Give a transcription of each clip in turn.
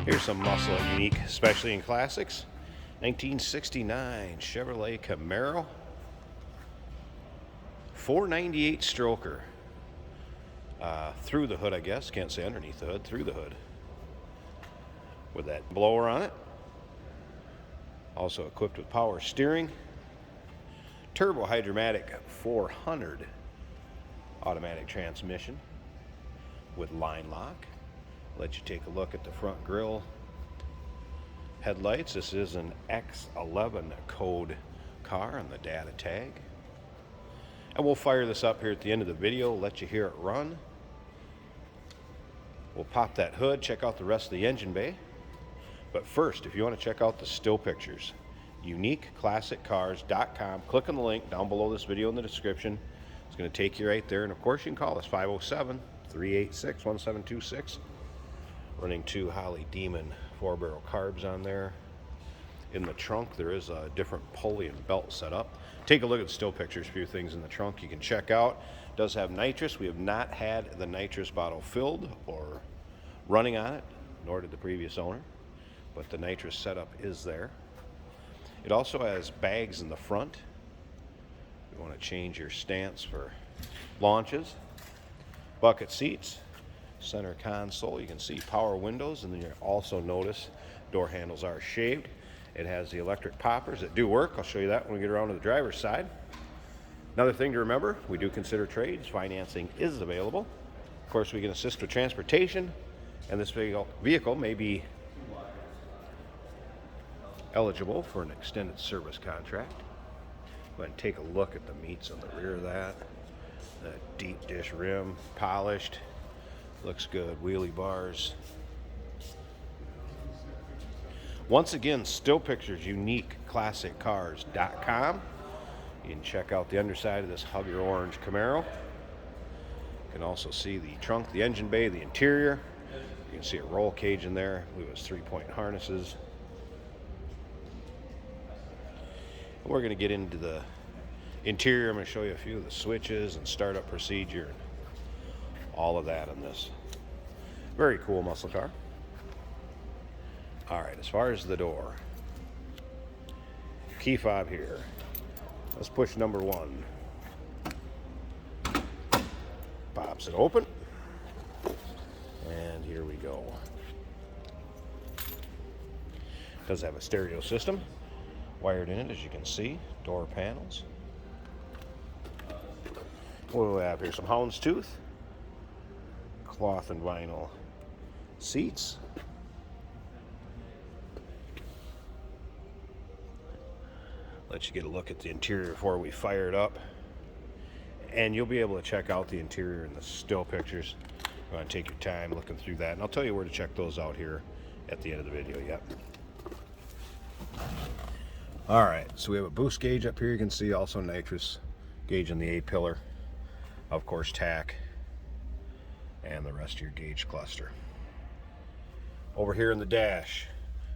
Here's some muscle and unique, especially in classics. 1969 Chevrolet Camaro. 498 stroker. Through the hood, I guess. Can't say underneath the hood. Through the hood. With that blower on it. Also equipped with power steering. Turbo Hydromatic 400 automatic transmission with line lock. Let you take a look at the front grille headlights. This is an X11 code car on the data tag. And we'll fire this up here at the end of the video, let you hear it run. We'll pop that hood, check out the rest of the engine bay. But first, if you want to check out the still pictures, uniqueclassiccars.com. Click on the link down below this video in the description. It's going to take you right there. And of course, you can call us 507-386-1726. Running 2 Holly Demon 4-barrel carbs on there. In the trunk, there is a different pulley and belt set up. Take a look at the still pictures. A few things in the trunk you can check out. It does have nitrous. We have not had the nitrous bottle filled or running on it, nor did the previous owner. But the nitrous setup is there. It also has bags in the front. You want to change your stance for launches. Bucket seats, center console. You can see power windows, and then you also notice door handles are shaved. It has the electric poppers that do work. I'll show you that when we get around to the driver's side. Another thing to remember, we do consider trades. Financing is available. Of course, we can assist with transportation, and this vehicle may be eligible for an extended service contract. Go ahead and take a look at the meats on the rear of that. That deep dish rim, polished, looks good. Wheelie bars. Once again, still pictures, uniqueclassiccars.com. You can check out the underside of this Hugger Orange Camaro. You can also see the trunk, the engine bay, the interior. You can see a roll cage in there. I believe it was 3-point harnesses. We're going to get into the interior. I'm going to show you a few of the switches and startup procedure and all of that in this very cool muscle car. All right, as far as the door, key fob here. Let's push number 1. Pops it open. And here we go. Does have a stereo system wired in it, as you can see. Door panels. What do we have here? Some houndstooth, cloth and vinyl seats. Let you get a look at the interior before we fire it up. And you'll be able to check out the interior in the still pictures. You want to take your time looking through that. And I'll tell you where to check those out here at the end of the video. Yep. All right, so we have a boost gauge up here. You can see also nitrous gauge in the A-pillar. Of course, tack. And the rest of your gauge cluster. Over here in the dash,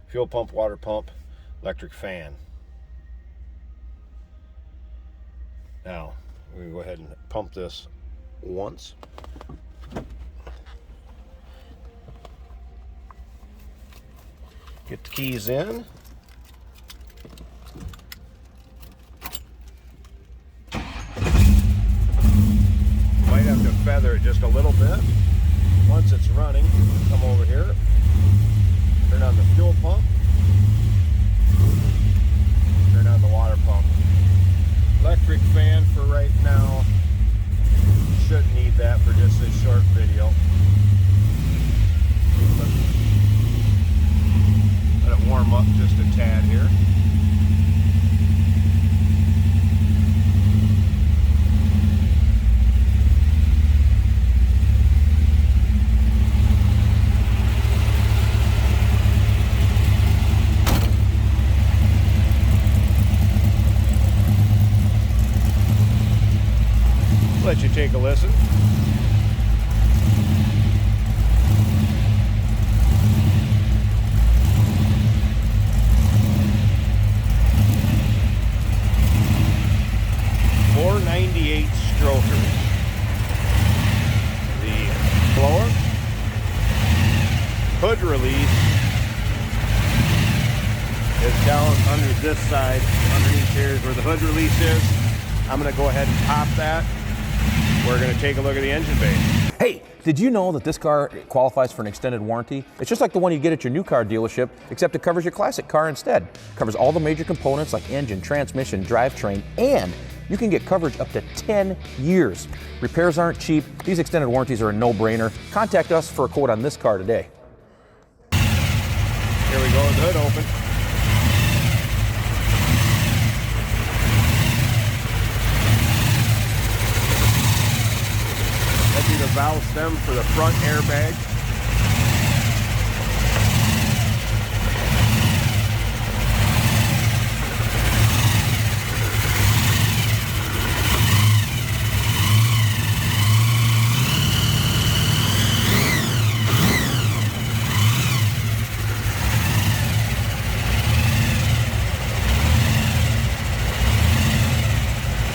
fuel pump, water pump, electric fan. Now, we're going to go ahead and pump this once. Get the keys in. Might have to feather it just a little bit. Once it's running, come over here, turn on the fuel pump, turn on the water pump. Electric fan for right now. Shouldn't need that for just this short video. Let it warm up just a tad here. Let you take a listen. .498 strokers. The blower, hood release, this side. Underneath here is where the hood release is. I'm going to go ahead and pop that. We're going to take a look at the engine bay. Hey, did you know that this car qualifies for an extended warranty? It's just like the one you get at your new car dealership, except it covers your classic car instead. It covers all the major components like engine, transmission, drivetrain, and you can get coverage up to 10 years. Repairs aren't cheap. These extended warranties are a no-brainer. Contact us for a quote on this car today. Here we go with the hood open. That'd be the valve stem for the front airbag.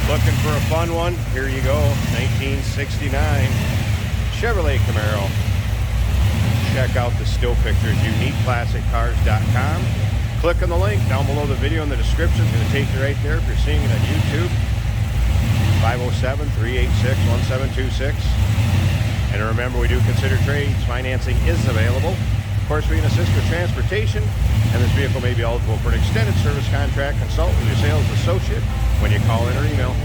Looking for a fun one? Here you go, 1969 Chevrolet Camaro. Check out the still pictures, uniqueclassiccars.com. Click on the link down below the video in the description. It's going to take you right there if you're seeing it on YouTube. 507-386-1726. And remember, we do consider trades. Financing is available. Of course, we can assist with transportation, and this vehicle may be eligible for an extended service contract. Consult with your sales associate when you call in or email.